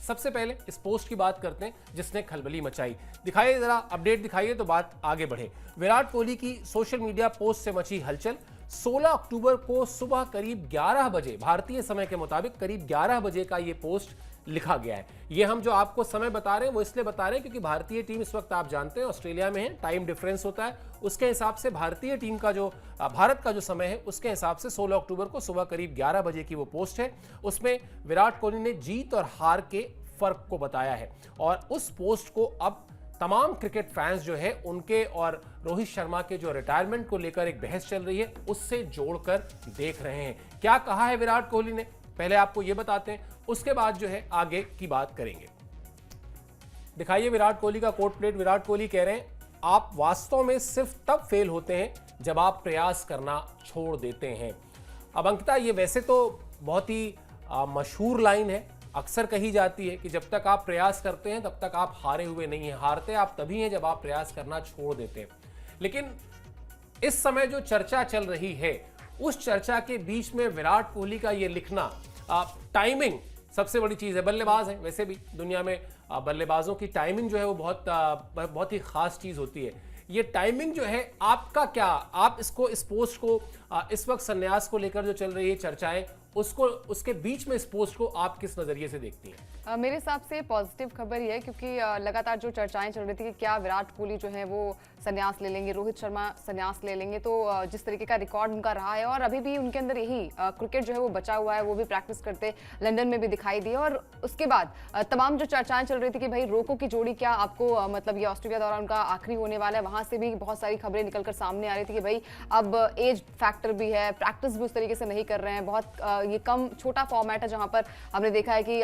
सबसे पहले इस पोस्ट की बात करते हैं जिसने खलबली मचाई। दिखाइए जरा, अपडेट दिखाइए तो बात आगे बढ़े। विराट कोहली की सोशल मीडिया पोस्ट से मची हलचल। 16 अक्टूबर को सुबह करीब 11 बजे भारतीय समय के मुताबिक करीब 11 बजे का ये पोस्ट लिखा गया है। ये हम जो आपको समय बता रहे हैं वो इसलिए बता रहे हैं क्योंकि भारतीय टीम इस वक्त आप जानते हैं ऑस्ट्रेलिया में है, टाइम डिफरेंस होता है, उसके हिसाब से भारतीय टीम का जो भारत का जो समय है उसके हिसाब से 16 अक्टूबर को सुबह करीब 11 बजे की वो पोस्ट है। उसमें विराट कोहली ने जीत और हार के फर्क को बताया है और उस पोस्ट को अब तमाम क्रिकेट फैंस जो है उनके और रोहित शर्मा के जो रिटायरमेंट को लेकर एक बहस चल रही है उससे जोड़कर देख रहे हैं। क्या कहा है विराट कोहली ने, पहले आपको यह बताते हैं, उसके बाद जो है आगे की बात करेंगे। दिखाइए विराट कोहली का कोट प्लेट। विराट कोहली कह रहे हैं, आप वास्तव में सिर्फ तब फेल होते हैं जब आप प्रयास करना छोड़ देते हैं। अब अंकिता, ये वैसे तो बहुत ही मशहूर लाइन है, अक्सर कही जाती है कि जब तक आप प्रयास करते हैं तब तक आप हारे हुए नहीं हैं। हारते आप तभी हैं जब आप प्रयास करना छोड़ देते हैं। लेकिन इस समय जो चर्चा चल रही है उस चर्चा के बीच में विराट कोहली का ये लिखना, टाइमिंग सबसे बड़ी चीज है। बल्लेबाज है, वैसे भी दुनिया में बल्लेबाजों की टाइमिंग जो है वो बहुत ही खास चीज होती है। ये टाइमिंग जो है आपका क्या, आप इसको, इस पोस्ट को, इस वक्त संन्यास को लेकर जो चल रही है चर्चाएं, उसको, उसके बीच में इस पोस्ट को आप किस नजरिए से देखती हैं? मेरे हिसाब से पॉजिटिव खबर ही है क्योंकि लगातार जो चर्चाएं चल रही थी कि क्या विराट कोहली जो है वो संन्यास ले लेंगे, रोहित शर्मा संन्यास ले लेंगे, तो जिस तरीके का रिकॉर्ड उनका रहा है और अभी भी उनके अंदर यही क्रिकेट जो है वो बचा हुआ है, वो भी प्रैक्टिस करते लंदन में भी दिखाई दिए। और उसके बाद तमाम जो चर्चाएं चल रही थी कि भाई रोको की जोड़ी क्या आपको, मतलब ये ऑस्ट्रेलिया दौरा उनका आखिरी होने वाला है, वहां से भी बहुत सारी खबरें निकलकर सामने आ रही थी कि भाई अब एज फैक्टर भी है, प्रैक्टिस भी उस तरीके से नहीं कर रहे हैं, बहुत ये कम छोटा फॉर्मेट है जहां पर हमने देखा है कि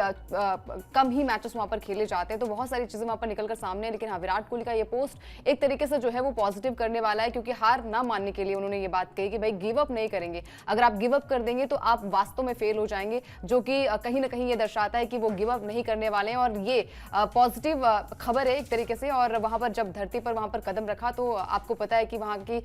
कम ही मैचेस वहां पर खेले जाते हैं, तो बहुत सारी चीजें वहां पर निकलकर सामने है। लेकिन हाँ, विराट कोहली का ये पोस्ट एक तरीके से जो है वो पॉजिटिव करने वाला है क्योंकि हार ना मानने के लिए उन्होंने ये बात कही कि भाई गिव अप नहीं करेंगे। अगर आप गिव अप कर देंगे तो आप वास्तव में फेल हो जाएंगे, जो कि कहीं ना कहीं ये दर्शाता है कि वो गिव अप नहीं करने वाले हैं और ये पॉजिटिव खबर है एक तरीके से। और वहां पर जब धरती पर वहां पर कदम रखा तो आपको पता है कि वहां की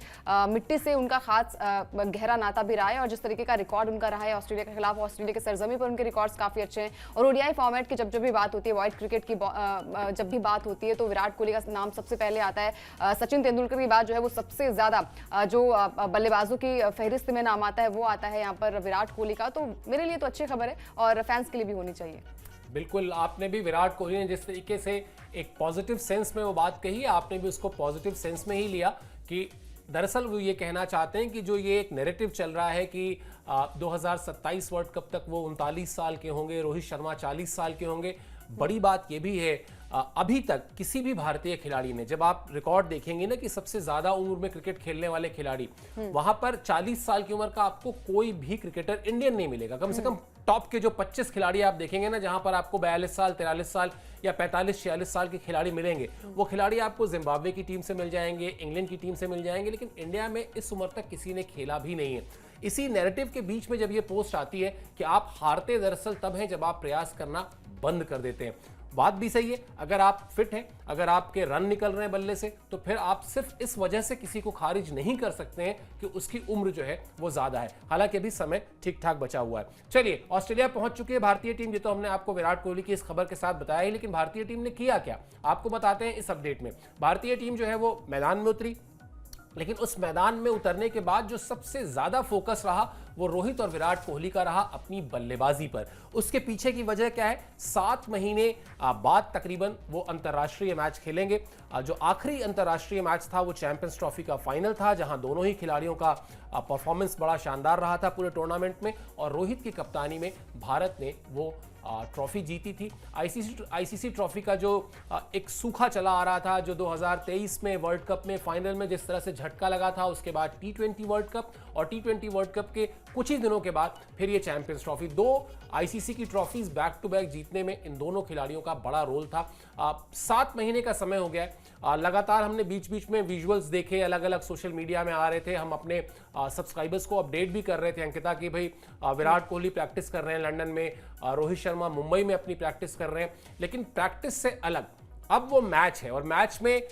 मिट्टी से उनका खास गहरा नाता भी रहा है और जिस तरीके का रिकॉर्ड उनका रहा है ऑस्ट्रेलिया के खिलाफ, ऑस्ट्रेलिया के सरजमी पर उनके रिकॉर्ड्स काफी अच्छे हैं। और ओडीआई फॉर्मेट की जब भी बात होती है, वाइट क्रिकेट की जब भी बात होती है तो विराट कोहली का नाम सबसे पहले आता है। सचिन तेंदुलकर की बात जो है वो सबसे ज्यादा जो बल्लेबाजों की फहरिस्त में नाम आता है वो आता है यहाँ पर विराट कोहली का। तो मेरे लिए तो अच्छी खबर है और फैंस के लिए भी होनी चाहिए। बिल्कुल, आपने भी विराट कोहली ने जिस तरीके से एक पॉजिटिव सेंस में वो बात कही, आपने भी उसको पॉजिटिव सेंस में ही लिया कि दरअसल वो ये कहना चाहते हैं कि जो ये एक नैरेटिव चल रहा है कि 2027 वर्ल्ड कप तक वो 39 साल के होंगे, रोहित शर्मा 40 साल के होंगे। बड़ी बात ये भी है, अभी तक किसी भी भारतीय खिलाड़ी ने, जब आप रिकॉर्ड देखेंगे ना कि सबसे ज्यादा उम्र में क्रिकेट खेलने वाले खिलाड़ी, वहां पर 40 साल की उम्र का आपको कोई भी क्रिकेटर इंडियन नहीं मिलेगा। कम से कम टॉप के जो 25 खिलाड़ी आप देखेंगे ना, जहां पर आपको 42 साल, 43 साल या 45-46 साल के खिलाड़ी मिलेंगे, वो खिलाड़ी आपको जिम्बाब्वे की टीम से मिल जाएंगे, इंग्लैंड की टीम से मिल जाएंगे, लेकिन इंडिया में इस उम्र तक किसी ने खेला भी नहीं है। इसी नैरेटिव के बीच में जब ये पोस्ट आती है कि आप हारते दरअसल तब हैं जब आप प्रयास करना बंद कर देते हैं। बात भी सही है, अगर आप फिट हैं, अगर आपके रन निकल रहे हैं बल्ले से, तो फिर आप सिर्फ इस वजह से किसी को खारिज नहीं कर सकते हैं कि उसकी उम्र जो है वो ज्यादा है। हालांकि अभी समय ठीक ठाक बचा हुआ है। चलिए, ऑस्ट्रेलिया पहुंच चुकी है भारतीय टीम, ये तो हमने आपको विराट कोहली की इस खबर के साथ बताया ही, लेकिन भारतीय टीम ने किया क्या आपको बताते हैं इस अपडेट में। भारतीय टीम जो है वो मैदान में उतरी, लेकिन उस मैदान में उतरने के बाद जो सबसे ज्यादा फोकस रहा वो रोहित और विराट कोहली का रहा अपनी बल्लेबाजी पर। उसके पीछे की वजह क्या है, 7 महीने बाद तकरीबन वो अंतर्राष्ट्रीय मैच खेलेंगे। जो आखिरी अंतर्राष्ट्रीय मैच था वो चैंपियंस ट्रॉफी का फाइनल था, जहां दोनों ही खिलाड़ियों का परफॉर्मेंस बड़ा शानदार रहा था पूरे टूर्नामेंट में, और रोहित की कप्तानी में भारत ने वो ट्रॉफी जीती थी। आईसीसी ट्रॉफी का जो एक सूखा चला आ रहा था, जो 2023 में वर्ल्ड कप में फाइनल में जिस तरह से झटका लगा था, उसके बाद T20 वर्ल्ड कप, और T20 वर्ल्ड कप के कुछ ही दिनों के बाद फिर ये चैंपियंस ट्रॉफी, 2 आईसीसी की ट्रॉफीज बैक टू बैक जीतने में इन दोनों खिलाड़ियों का बड़ा रोल था। 7 महीने का समय हो गया है। लगातार हमने बीच बीच में विजुअल्स देखे, अलग अलग सोशल मीडिया में आ रहे थे, हम अपने सब्सक्राइबर्स को अपडेट भी कर रहे थे अंकिता कि भाई विराट कोहली प्रैक्टिस कर रहे हैं लंदन में, रोहित शर्मा मुंबई में अपनी प्रैक्टिस कर रहे हैं, लेकिन प्रैक्टिस से अलग अब वो मैच है। और मैच में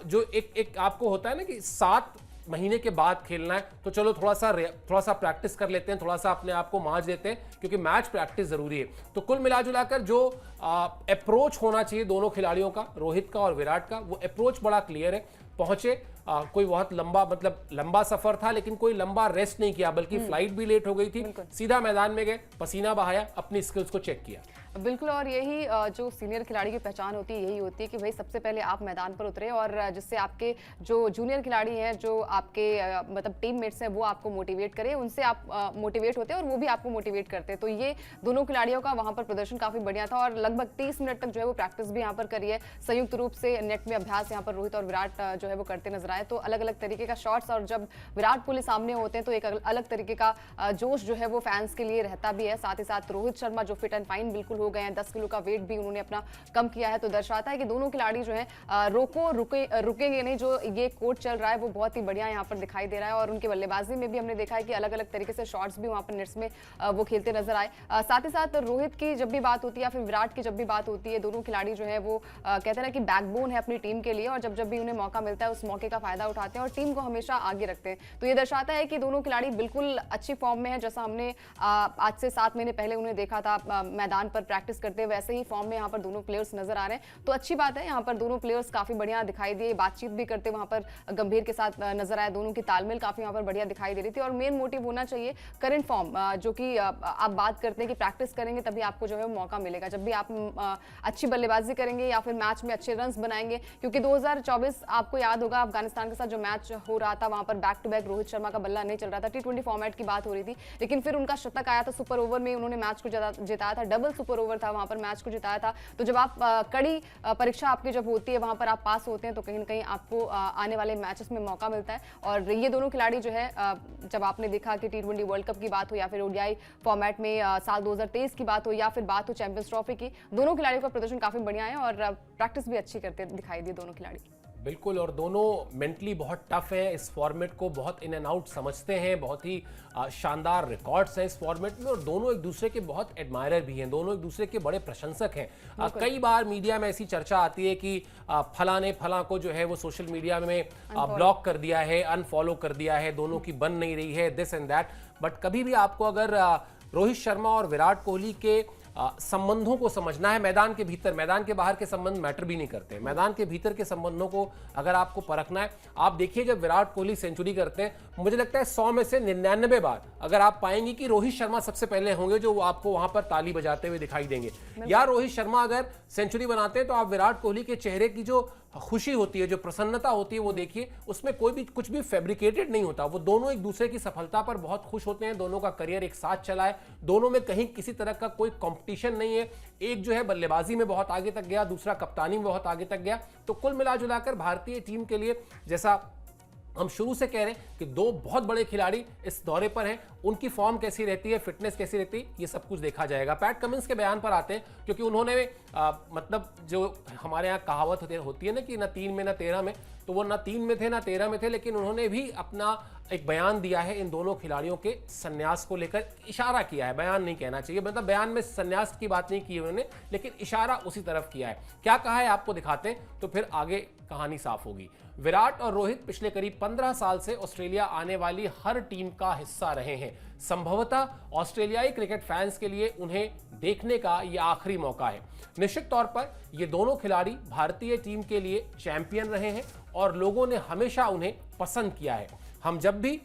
जो एक आपको होता है ना कि 7 महीने के बाद खेलना है तो चलो थोड़ा सा प्रैक्टिस कर लेते हैं, थोड़ा सा अपने आप को मांझ देते हैं, क्योंकि मैच प्रैक्टिस जरूरी है। तो कुल मिलाजुलाकर जो अप्रोच होना चाहिए दोनों खिलाड़ियों का, रोहित का और विराट का, वो अप्रोच बड़ा क्लियर है। पहुंचे, कोई बहुत लंबा मतलब लंबा सफर था लेकिन कोई लंबा रेस्ट नहीं किया, बल्कि फ्लाइट भी लेट हो गई थी, सीधा मैदान में गए, पसीना बहाया, अपनी स्किल्स को चेक किया। बिल्कुल, और यही जो सीनियर खिलाड़ी की पहचान होती है, यही होती है कि भाई सबसे पहले आप मैदान पर उतरे और जिससे आपके जो जूनियर खिलाड़ी हैं, जो आपके मतलब टीममेट्स हैं, वो आपको मोटिवेट करें, उनसे आप मोटिवेट होते हैं और वो भी आपको मोटिवेट करते हैं। तो ये दोनों खिलाड़ियों का वहां पर प्रदर्शन काफी बढ़िया था और लगभग 30 मिनट तक जो है वो प्रैक्टिस भी यहाँ पर करी है। संयुक्त रूप से नेट में अभ्यास यहाँ पर रोहित और विराट जो है वो करते नजर आए। तो अलग अलग तरीके का शॉट्स, और जब विराट कोहली सामने होते हैं तो एक अलग तरीके का जोश जो है वो फैंस के लिए रहता भी है। साथ ही साथ रोहित शर्मा जो फिट एंड फाइन बिल्कुल हो गए हैं, 10 किलो का वेट भी उन्होंने अपना कम किया है, तो दर्शाता है कि दोनों खिलाड़ी जो है रुकेंगे नहीं। जो ये कोड चल रहा है वो बहुत ही बढ़िया यहाँ पर दिखाई दे रहा है। और उनके बल्लेबाजी में भी हमने देखा है कि अलग अलग तरीके से शॉट्स भी वहाँ पर नेट्स में वो खेलते नजर आए। साथ ही साथ रोहित की जब भी बात होती है या फिर विराट की जब भी बात होती है, दोनों खिलाड़ी जो है वो कहते हैं ना कि बैकबोन है अपनी टीम के लिए, और जब भी उन्हें मौका मिलता है उस मौके का फायदा उठाते हैं और टीम को हमेशा आगे रखते हैं। तो ये दर्शाता है कि दोनों खिलाड़ी बिल्कुल अच्छी फॉर्म में है। जैसा हमने आज से 7 महीने पहले उन्हें देखा था मैदान पर प्रैक्टिस करते, वैसे ही फॉर्म में यहाँ पर दोनों प्लेयर्स नजर आ रहे हैं। तो अच्छी बात है, यहाँ पर दोनों प्लेयर्स काफी बढ़िया दिखाई दिए, बातचीत भी करते वहां पर गंभीर के साथ नजर आए। दोनों की तालमेल काफी यहाँ पर बढ़िया दिखाई दे रही थी। और मेन मोटिव होना चाहिए करंट फॉर्म, जो कि आप बात करते हैं कि प्रैक्टिस करेंगे तभी आपको जो है मौका मिलेगा। जब भी आप अच्छी बल्लेबाजी करेंगे या फिर मैच में अच्छे रन्स बनाएंगे, क्योंकि 2024 आपको याद होगा अफगानिस्तान के साथ जो मैच हो रहा था, वहां पर back to back Rohit Sharma का बल्ला नहीं चल रहा था, T20 फॉर्मेट की बात हो रही थी, लेकिन फिर उनका शतक आया था सुपर ओवर में, उन्होंने मैच को जिताया था, डबल सुपर ओवर था, वहां पर मैच को जिताया था। तो जब आप कड़ी परीक्षा आपकी जब होती है, वहां पर आप पास होते हैं, तो कहीं ना कहीं आपको आने वाले मैचेस में मौका मिलता है। और ये दोनों खिलाड़ी जो है, जब आपने देखा कि T20 वर्ल्ड कप की बात हो या फिर ODI फॉर्मेट में साल 2023 की बात हो या फिर बात हो चैंपियंस ट्रॉफी की, दोनों खिलाड़ियों का प्रदर्शन काफी बढ़िया है और प्रैक्टिस भी अच्छी करते दिखाई दिए दोनों खिलाड़ी। बिल्कुल, और दोनों मेंटली बहुत टफ हैं, इस फॉर्मेट को बहुत इन एंड आउट समझते हैं, बहुत ही शानदार रिकॉर्ड्स हैं इस फॉर्मेट में, और दोनों एक दूसरे के बहुत एडमायरर भी हैं, दोनों एक दूसरे के बड़े प्रशंसक हैं। कई बार मीडिया में ऐसी चर्चा आती है कि फला ने फला को जो है वो सोशल मीडिया में ब्लॉक कर दिया है, अनफॉलो कर दिया है, दोनों की बन नहीं रही है, दिस एंड दैट। बट कभी भी आपको अगर रोहित शर्मा और विराट कोहली के संबंधों को समझना है मैदान के भीतर, मैदान के बाहर के संबंध मैटर भी नहीं करते, मैदान के भीतर के संबंधों को अगर आपको परखना है, आप देखिए जब विराट कोहली सेंचुरी करते हैं, मुझे लगता है 100 में से 99 बार अगर आप पाएंगे कि रोहित शर्मा सबसे पहले होंगे जो आपको वहां पर ताली बजाते हुए दिखाई देंगे। या रोहित शर्मा अगर सेंचुरी बनाते हैं तो आप विराट कोहली के चेहरे की जो खुशी होती है, जो प्रसन्नता होती है, वो देखिए, उसमें कोई भी कुछ भी फैब्रिकेटेड नहीं होता। वो दोनों एक दूसरे की सफलता पर बहुत खुश होते हैं, दोनों का करियर एक साथ चला है, दोनों में कहीं किसी तरह का कोई कंपटीशन नहीं है। एक जो है बल्लेबाजी में बहुत आगे तक गया, दूसरा कप्तानी में बहुत आगे तक गया। तो कुल मिलाजुलाकर भारतीय टीम के लिए, जैसा हम शुरू से कह रहे हैं कि दो बहुत बड़े खिलाड़ी इस दौरे पर हैं, उनकी फॉर्म कैसी रहती है, फिटनेस कैसी रहती है, ये सब कुछ देखा जाएगा। पैट कमिंस के बयान पर आते हैं, क्योंकि उन्होंने मतलब जो हमारे यहाँ कहावत होती है ना कि ना 3 में ना 13 में, तो वो ना 3 में थे ना 13 में थे, लेकिन उन्होंने भी अपना एक बयान दिया है इन दोनों खिलाड़ियों के संन्यास को लेकर। इशारा किया है, बयान नहीं कहना चाहिए, मतलब बयान में संन्यास की बात नहीं की उन्होंने, लेकिन इशारा उसी तरफ किया है। क्या कहा है आपको दिखाते हैं, तो फिर आगे कहानी साफ होगी। विराट और रोहित पिछले करीब 15 साल से ऑस्ट्रेलिया आने वाली हर टीम का हिस्सा रहे हैं। संभवतः ऑस्ट्रेलियाई क्रिकेट फैंस के लिए उन्हें देखने का यह आखिरी मौका है। निश्चित तौर पर ये दोनों खिलाड़ी भारतीय टीम के लिए चैंपियन रहे हैं और लोगों ने हमेशा उन्हें पसंद किया है। हम जब भी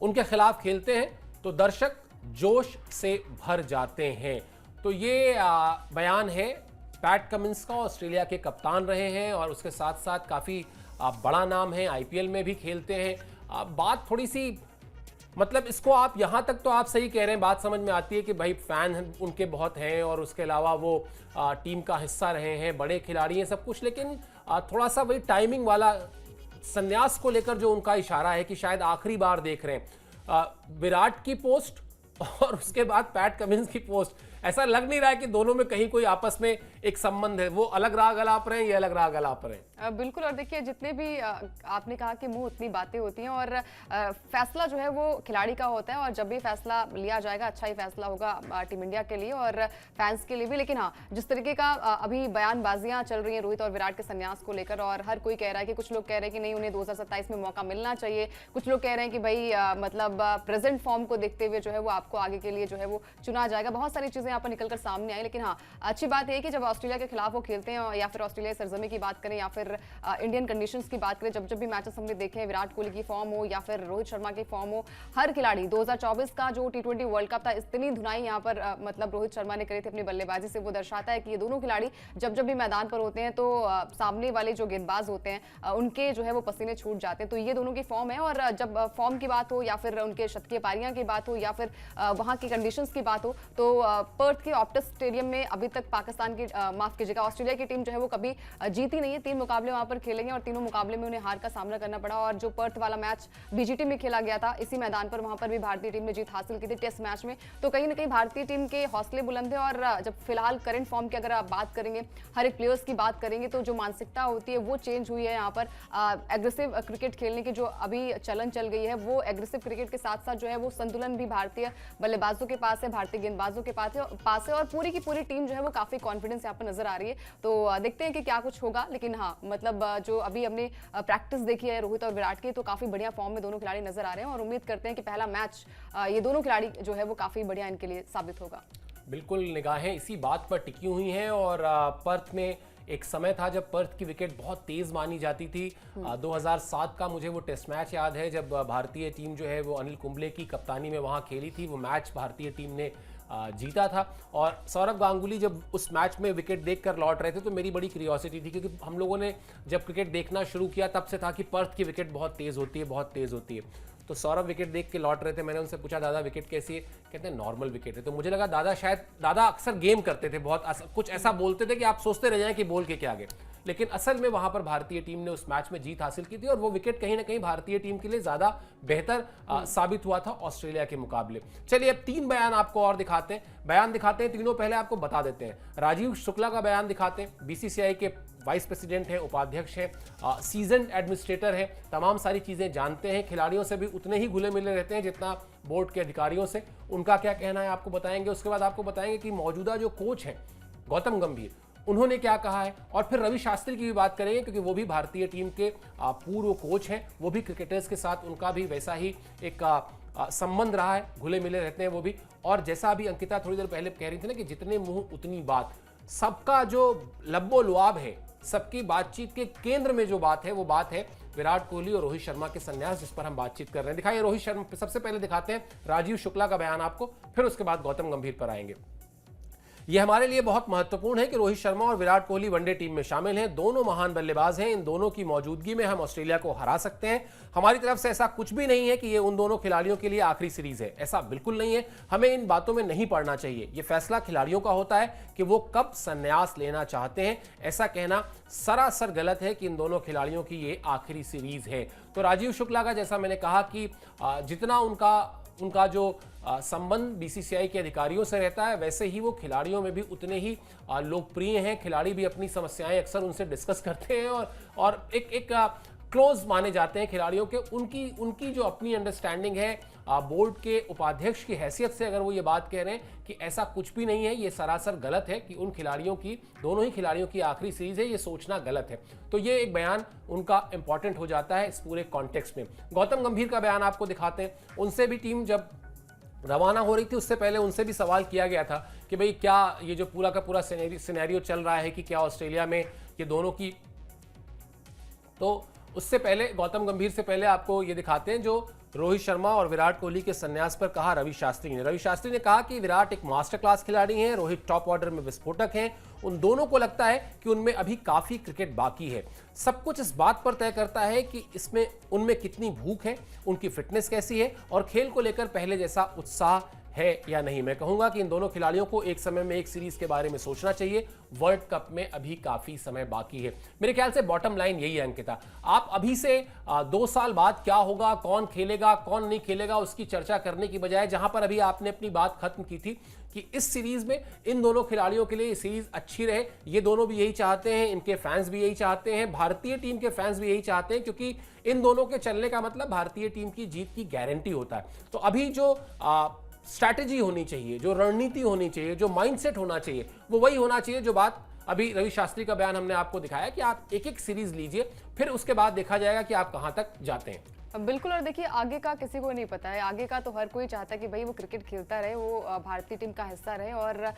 उनके खिलाफ खेलते हैं तो दर्शक जोश से भर जाते हैं। तो ये बयान है पैट कमिंस का, ऑस्ट्रेलिया के कप्तान रहे हैं और उसके साथ साथ काफ़ी बड़ा नाम है, IPL में भी खेलते हैं। बात थोड़ी सी मतलब इसको आप यहाँ तक तो आप सही कह रहे हैं, बात समझ में आती है कि भाई फैन उनके बहुत हैं और उसके अलावा वो टीम का हिस्सा रहे हैं, बड़े खिलाड़ी हैं, सब कुछ, लेकिन थोड़ा सा वही टाइमिंग वाला संन्यास को लेकर जो उनका इशारा है कि शायद आखिरी बार देख रहे हैं। विराट की पोस्ट और उसके बाद पैट कमिंस की पोस्ट, ऐसा लग नहीं रहा है कि दोनों में कहीं कोई आपस में एक संबंध है, वो अलग राग अलाप रहे हैं, ये अलग राग अलाप रहे हैं। बिल्कुल। और देखिए जितने भी आपने कहा कि मुंह उतनी बातें होती हैं, और फैसला जो है वो खिलाड़ी का होता है, और जब भी फैसला लिया जाएगा अच्छा ही फैसला होगा टीम इंडिया के लिए और फैंस के लिए भी। लेकिन हाँ, जिस तरीके का अभी बयानबाजियां चल रही हैं रोहित और विराट के संन्यास को लेकर, और हर कोई कह रहा है कि कुछ लोग कह रहे हैं कि नहीं, उन्हें 2027 में मौका मिलना चाहिए, कुछ लोग कह रहे हैं कि भाई मतलब प्रेजेंट फॉर्म को देखते हुए जो है वो आपको आगे के लिए जो है वो चुना जाएगा। बहुत सारी चीजें यहाँ पर निकलकर सामने आई। लेकिन हाँ, अच्छी बात है कि जब ऑस्ट्रेलिया के खिलाफ वो खेलते हैं, या फिर ऑस्ट्रेलिया सरजमी की बात करें या फिर इंडियन कंडीशंस की बात करें, जब जब भी मैचेस हमने देखे हैं, विराट कोहली की फॉर्म हो या फिर रोहित शर्मा की फॉर्म हो, हर खिलाड़ी 2024 का जो T20 वर्ल्ड कप था, इतनी धुनाई यहाँ पर मतलब रोहित शर्मा ने करी थी अपनी बल्लेबाजी से, वो दर्शाता है कि ये दोनों खिलाड़ी जब जब भी मैदान पर होते हैं तो सामने वाले जो गेंदबाज होते हैं उनके जो है वो पसीने छूट जाते हैं। तो ये दोनों की फॉर्म है, और जब फॉर्म की बात हो या फिर उनके शतकीय पारियां की बात हो या फिर वहां की कंडीशंस की बात हो, तो पर्थ के ऑप्टस स्टेडियम में अभी तक पाकिस्तान की माफ कीजिएगा ऑस्ट्रेलिया की टीम जो है वो कभी जीती नहीं है। 3 मुकाबले वहां पर खेलेंगे और तीनों मुकाबले में उन्हें हार का सामना करना पड़ा। और जो पर्थ वाला मैच बीजीटी में खेला गया था इसी मैदान पर, वहां पर भी भारतीय टीम ने जीत हासिल की थी टेस्ट मैच में। तो कहीं ना कहीं भारतीय टीम के हौसले बुलंद है। और जब फिलहाल करंट फॉर्म की अगर आप बात करेंगे, हर एक प्लेयर्स की बात करेंगे, तो जो मानसिकता होती है वो चेंज हुई है यहाँ पर। एग्रेसिव क्रिकेट खेलने की जो अभी चलन चल गई है, वो एग्रेसिव क्रिकेट के साथ साथ जो है वो संतुलन भी भारतीय बल्लेबाजों के पास है, भारतीय गेंदबाजों के पास है, और पूरी की पूरी टीम जो है वो काफी कॉन्फिडेंस यहाँ पर नजर आ रही है। तो देखते हैं कि क्या कुछ होगा। लेकिन हाँ, मतलब जो अभी हमने प्रैक्टिस देखी है रोहित और विराट की, तो काफी बढ़िया फॉर्म में दोनों खिलाड़ी नजर आ रहे हैं, और उम्मीद करते हैं कि पहला मैच ये दोनों खिलाड़ी जो है वो काफी बढ़िया इनके लिए साबित होगा। बिल्कुल, निगाहें इसी बात पर टिकी हुई हैं। और पर्थ में एक समय था जब पर्थ की विकेट बहुत तेज मानी जाती थी। 2007 का मुझे वो टेस्ट मैच याद है, जब भारतीय टीम जो है वो अनिल कुंबले की कप्तानी में वहाँ खेली थी। वो मैच भारतीय टीम ने जीता था, और सौरव गांगुली जब उस मैच में विकेट देखकर लौट रहे थे तो मेरी बड़ी क्यूरियोसिटी थी, क्योंकि हम लोगों ने जब क्रिकेट देखना शुरू किया तब से था कि पर्थ की विकेट बहुत तेज़ होती है, बहुत तेज़ होती है। तो सौरभ विकेट देख के लौट रहे थे, मैंने उनसे पूछा दादा विकेट कैसी है, कहते हैं नॉर्मल विकेट है। तो मुझे लगा दादा अक्सर गेम करते थे, बहुत कुछ ऐसा बोलते थे कि आप सोचते रह जाएं कि बोल के क्या आगे। लेकिन असल में वहां पर भारतीय टीम ने उस मैच में जीत हासिल की थी, और वो विकेट कहीं ना कहीं भारतीय टीम के लिए ज्यादा बेहतर साबित हुआ था ऑस्ट्रेलिया के मुकाबले। चलिए अब 3 बयान आपको और दिखाते हैं, तीनों पहले आपको बता देते हैं। राजीव शुक्ला का बयान दिखाते हैं, बीसीसीआई के वाइस प्रेसिडेंट है, उपाध्यक्ष है, सीजन एडमिनिस्ट्रेटर है, तमाम सारी चीजें जानते हैं, खिलाड़ियों से भी उतने ही घुले मिले रहते हैं जितना बोर्ड के अधिकारियों से। उनका क्या कहना है आपको बताएंगे। उसके बाद आपको बताएंगे कि मौजूदा जो कोच हैं गौतम गंभीर, उन्होंने क्या कहा है। और फिर रवि शास्त्री की भी बात करेंगे, क्योंकि वो भी भारतीय टीम के पूर्व कोच हैं, वो भी क्रिकेटर्स के साथ उनका भी वैसा ही एक संबंध रहा है, घुले मिले रहते हैं वो भी। और जैसा अभी अंकिता थोड़ी देर पहले कह रही थी ना कि जितने मुंह उतनी बात, सबका जो लब्बो लुआब है, सबकी बातचीत के केंद्र में जो बात है वो बात है विराट कोहली और रोहित शर्मा के संन्यास, जिस पर हम बातचीत कर रहे हैं। दिखाइए रोहित शर्मा, सबसे पहले दिखाते हैं राजीव शुक्ला का बयान आपको, फिर उसके बाद गौतम गंभीर पर आएंगे। यह हमारे लिए बहुत महत्वपूर्ण है कि रोहित शर्मा और विराट कोहली वनडे टीम में शामिल हैं। दोनों महान बल्लेबाज हैं, इन दोनों की मौजूदगी में हम ऑस्ट्रेलिया को हरा सकते हैं। हमारी तरफ से ऐसा कुछ भी नहीं है कि ये उन दोनों खिलाड़ियों के लिए आखिरी सीरीज है, ऐसा बिल्कुल नहीं है। हमें इन बातों में नहीं पड़ना चाहिए। ये फैसला खिलाड़ियों का होता है कि वो कब संन्यास लेना चाहते हैं। ऐसा कहना सरासर गलत है कि इन दोनों खिलाड़ियों की ये आखिरी सीरीज है। तो राजीव शुक्ला का, जैसा मैंने कहा कि जितना उनका जो संबंध बीसीसीआई के अधिकारियों से रहता है, वैसे ही वो खिलाड़ियों में भी उतने ही लोकप्रिय हैं। खिलाड़ी भी अपनी समस्याएं अक्सर उनसे डिस्कस करते हैं, और एक क्लोज माने जाते हैं खिलाड़ियों के। उनकी जो अपनी अंडरस्टैंडिंग है बोर्ड के उपाध्यक्ष की हैसियत से, अगर वो ये बात कह रहे हैं कि ऐसा कुछ भी नहीं है, ये सरासर गलत है कि उन खिलाड़ियों की, दोनों ही खिलाड़ियों की आखिरी सीरीज है, ये सोचना गलत है। तो ये एक बयान उनका इंपॉर्टेंट हो जाता है इस पूरे कॉन्टेक्स्ट में। गौतम गंभीर का बयान आपको दिखाते हैं। उनसे भी टीम जब रवाना हो रही थी उससे पहले उनसे भी सवाल किया गया था कि भाई क्या ये जो पूरा का पूरा सिनेरियो चल रहा है कि क्या ऑस्ट्रेलिया में ये दोनों की, तो उससे पहले गौतम गंभीर से पहले आपको ये दिखाते हैं जो रोहित शर्मा और विराट कोहली के संन्यास पर कहा रवि शास्त्री ने कहा कि विराट एक मास्टर क्लास खिलाड़ी हैं, रोहित टॉप ऑर्डर में विस्फोटक हैं। उन दोनों को लगता है कि उनमें अभी काफी क्रिकेट बाकी है। सब कुछ इस बात पर तय करता है कि इसमें उनमें कितनी भूख है, उनकी फिटनेस कैसी है, और खेल को लेकर पहले जैसा उत्साह है या नहीं। मैं कहूंगा कि इन दोनों खिलाड़ियों को एक समय में एक सीरीज के बारे में सोचना चाहिए। वर्ल्ड कप में अभी काफी समय बाकी है। मेरे ख्याल से बॉटम लाइन यही है अंकिता, आप अभी से 2 साल बाद क्या होगा, कौन खेलेगा कौन नहीं खेलेगा, उसकी चर्चा करने की बजाय जहां पर अभी आपने अपनी बात खत्म की थी कि इस सीरीज में इन दोनों खिलाड़ियों के लिए ये सीरीज अच्छी रहे, ये दोनों भी यही चाहते हैं, इनके फैंस भी यही चाहते हैं, भारतीय टीम के फैंस भी यही चाहते हैं, क्योंकि इन दोनों के चलने का मतलब भारतीय टीम की जीत की गारंटी होता है। तो अभी जो स्ट्रैटेजी होनी चाहिए, जो रणनीति होनी चाहिए, जो माइंडसेट होना चाहिए, वो वही होना चाहिए जो बात अभी रवि शास्त्री का बयान हमने आपको दिखाया कि आप एक एक सीरीज लीजिए, फिर उसके बाद देखा जाएगा कि आप कहां तक जाते हैं। बिल्कुल। और देखिए आगे का किसी को नहीं पता है, आगे का तो हर कोई चाहता है कि भाई वो क्रिकेट खेलता रहे, वो भारतीय टीम का हिस्सा रहे और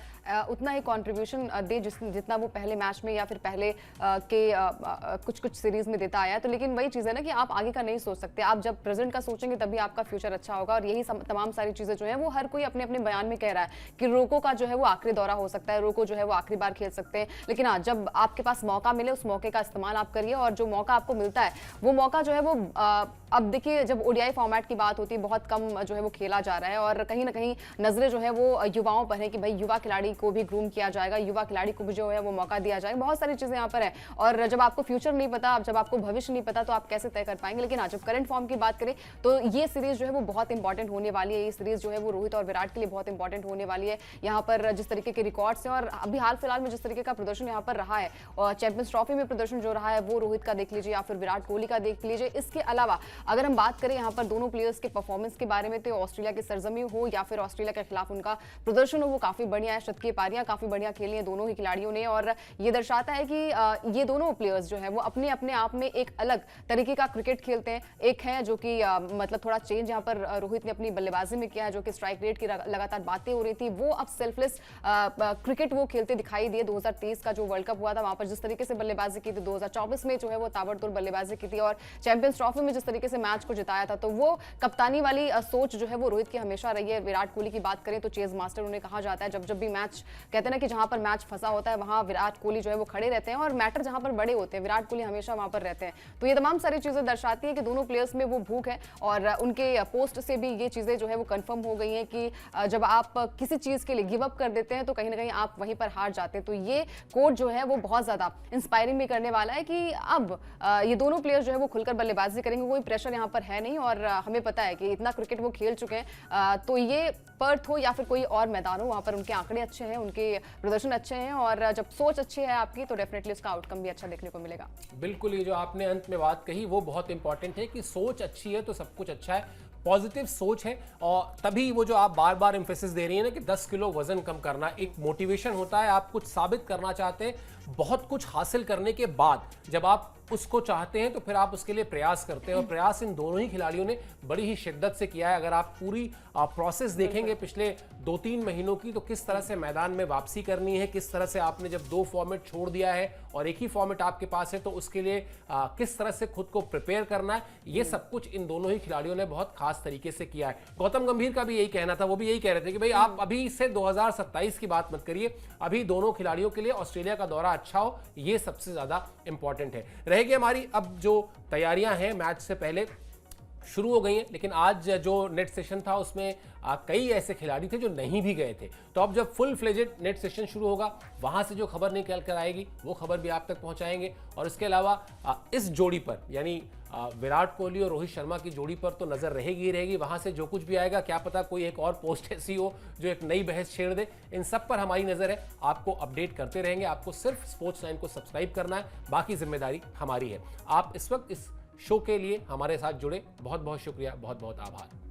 उतना ही कंट्रीब्यूशन दे जितना वो पहले मैच में या फिर पहले के कुछ कुछ सीरीज में देता आया है। तो लेकिन वही चीज़ है ना कि आप आगे का नहीं सोच सकते, आप जब प्रेजेंट का सोचेंगे तभी आपका फ्यूचर अच्छा होगा। और यही तमाम सारी चीज़ें जो है वो हर कोई अपने अपने बयान में कह रहा है कि रोको का जो है वो आखिरी दौरा हो सकता है, रोको जो है वो आखिरी बार खेल सकते हैं। लेकिन हाँ, जब आपके पास मौका मिले उस मौके का इस्तेमाल आप करिए, और जो मौका आपको मिलता है वो मौका जो है वो अब देखिए जब ओडीआई फॉर्मेट की बात होती है बहुत कम जो है वो खेला जा रहा है, और कहीं ना कहीं नजरें जो है वो युवाओं पर है कि भाई युवा खिलाड़ी को भी ग्रूम किया जाएगा, युवा खिलाड़ी को भी जो है वो मौका दिया जाएगा। बहुत सारी चीजें यहाँ पर है, और जब आपको फ्यूचर नहीं पता, जब आपको भविष्य नहीं पता तो आप कैसे तय कर पाएंगे। लेकिन आज जब करंट फॉर्म की बात करें तो ये सीरीज जो है वो बहुत इंपॉर्टेंट होने वाली है। ये सीरीज जो है वो रोहित और विराट के लिए बहुत इंपॉर्टेंट होने वाली है। यहाँ पर जिस तरीके के रिकॉर्ड्स हैं और अभी हाल फिलहाल में जिस तरीके का प्रदर्शन यहाँ पर रहा है, और चैंपियंस ट्रॉफी में प्रदर्शन जो रहा है वो रोहित का देख लीजिए या फिर विराट कोहली का देख लीजिए। इसके अलावा अगर हम बात करें यहाँ पर दोनों प्लेयर्स के परफॉर्मेंस के बारे में, तो ऑस्ट्रेलिया की सरजमी हो या फिर ऑस्ट्रेलिया के खिलाफ उनका प्रदर्शन हो वो काफी बढ़िया है। शतकीय पारियां काफी बढ़िया खेली है दोनों ही खिलाड़ियों ने, और ये दर्शाता है कि ये दोनों प्लेयर्स जो है वो अपने अपने आप में एक अलग तरीके का क्रिकेट खेलते हैं। एक है जो कि मतलब थोड़ा चेंज यहाँ पर रोहित ने अपनी बल्लेबाजी में किया है, जो कि स्ट्राइक रेट की लगातार बातें हो रही थी, वो अब सेल्फलेस क्रिकेट वो खेलते दिखाई दिए। 2023 का जो वर्ल्ड कप हुआ था वहां पर जिस तरीके से बल्लेबाजी की थी, 2024 में जो है वो ताबड़तोड़ बल्लेबाजी की थी, और चैंपियंस ट्रॉफी में जिस तरीके से मैच को जिताया था, तो वो कप्तानी वाली सोच जो है वो रोहित की हमेशा रही है। विराट कोहली की बात करें तो चेज मास्टर उन्हें कहा जाता है। जब भी मैच कहते हैं ना कि जहां पर मैच फंसा होता है वहां विराट कोहली जो है वो खड़े रहते हैं, और मैटर जहां पर बड़े होते हैं विराट कोहली हमेशा वहां पर रहते हैं। तो ये तमाम सारी चीजें दर्शाती है कि दोनों प्लेयर्स में वो भूख है, और उनके पोस्ट से भी ये चीजें जो है वो कंफर्म हो गई हैं कि जब आप किसी चीज के लिए गिव अप कर देते हैं तो कहीं ना कहीं आप वहीं पर हार जाते हैं। तो ये कोट जो है वो बहुत ज्यादा इंस्पायरिंग भी करने वाला है कि अब ये दोनों प्लेयर जो है वो खुलकर बल्लेबाजी करेंगे, कोई प्रेशर यहाँ पर है नहीं। और हमें पता है कि इतना क्रिकेट वो खेल चुके हैं, तो ये पर्थ हो या फिर कोई और मैदान हो, वहां पर उनके आंकड़े अच्छे हैं, उनके प्रदर्शन अच्छे हैं, और जब सोच अच्छी है आपकी तो डेफिनेटली उसका आउटकम भी अच्छा देखने को मिलेगा। बिल्कुल, ये जो आपने अंत में बात कही वो बहुत इंपॉर्टेंट है कि सोच अच्छी है तो सब कुछ अच्छा है, पॉजिटिव सोच है, और तभी वो जो आप बार बार एम्फेसिस दे रही है ना कि 10 किलो वजन कम करना एक मोटिवेशन होता है। आप कुछ साबित करना चाहते हैं, बहुत कुछ हासिल करने के बाद जब आप उसको चाहते हैं तो फिर आप उसके लिए प्रयास करते हैं, और प्रयास इन दोनों ही खिलाड़ियों ने बड़ी ही शिद्दत से किया है। अगर आप पूरी प्रोसेस देखेंगे पिछले 2-3 महीनों की, तो किस तरह से मैदान में वापसी करनी है, किस तरह से आपने जब 2 फॉर्मेट छोड़ दिया है और एक ही फॉर्मेट आपके पास है तो उसके लिए किस तरह से खुद को प्रिपेयर करना है, ये सब कुछ इन दोनों ही खिलाड़ियों ने बहुत खास तरीके से किया है। गौतम गंभीर का भी यही कहना था, वो भी यही कह रहे थे कि भाई आप अभी से 2027 की बात मत करिए, अभी दोनों खिलाड़ियों के लिए ऑस्ट्रेलिया का दौरा अच्छा हो, ये सबसे ज्यादा इंपॉर्टेंट है। रहेगी हमारी अब जो तैयारियां हैं मैच से पहले शुरू हो गई हैं, लेकिन आज जो नेट सेशन था उसमें कई ऐसे खिलाड़ी थे जो नहीं भी गए थे। तो अब जब फुल फ्लेजेड नेट सेशन शुरू होगा वहां से जो खबर निकल कर आएगी वो खबर भी आप तक पहुंचाएंगे। और इसके अलावा इस जोड़ी पर यानी विराट कोहली और रोहित शर्मा की जोड़ी पर तो नजर रहेगी ही रहेगी। वहां से जो कुछ भी आएगा, क्या पता कोई एक और पोस्ट ऐसी हो जो एक नई बहस छेड़ दे, इन सब पर हमारी नजर है। आपको अपडेट करते रहेंगे, आपको सिर्फ स्पोर्ट्स 9 को सब्सक्राइब करना है, बाकी जिम्मेदारी हमारी है। आप इस वक्त इस शो के लिए हमारे साथ जुड़े, बहुत बहुत शुक्रिया, बहुत बहुत आभार।